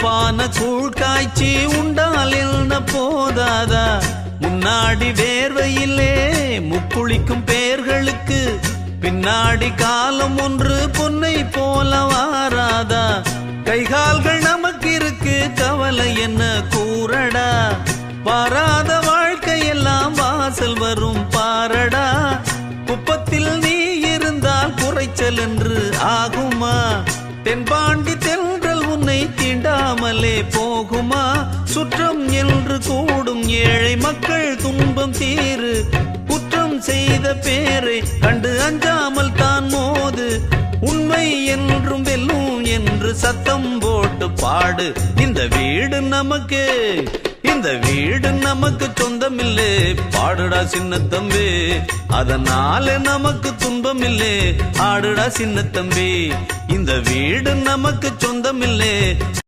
உப்பான கூழ் காய்ச்சி உண்டால் என்ன போதாதா? முன்னாடி வேர்வையிலே முக்குளிக்கும் பேர்களுக்கு பின்னாடி காலம் ஒன்று பொன்னை போல வாராதா? கைகால்கள் நமக்கு இருக்கு, கவலை என்ன கூறடா? வாராத வாழ்க்கையெல்லாம் வாசல் வரும் பாரடா. குப்பத்தில் நீ இருந்தால் குறைச்சல் என்று ஆகுமா? தென்பாண்டி தென்றல் உன்னை தீண்டாமலே போகுமா? சுற்றம் என்று கூடும் ஏழை மக்கள் துன்பம் தீரு. குற்றம் செய்த பேரை கண்டு அஞ்சாமல் தான் மோது. உண்மை என்றும் வெல்லும் என்று சத்தம் போட்டு பாடு. இந்த வீடு நமக்கு, இந்த வீடு நமக்கு சொந்தமில்லை, பாடுடா சின்ன தம்பி. அதனால நமக்கு துன்பம் இல்லை, ஆடுடா சின்ன தம்பி. இந்த வீடு நமக்கு சொந்தமில்லை.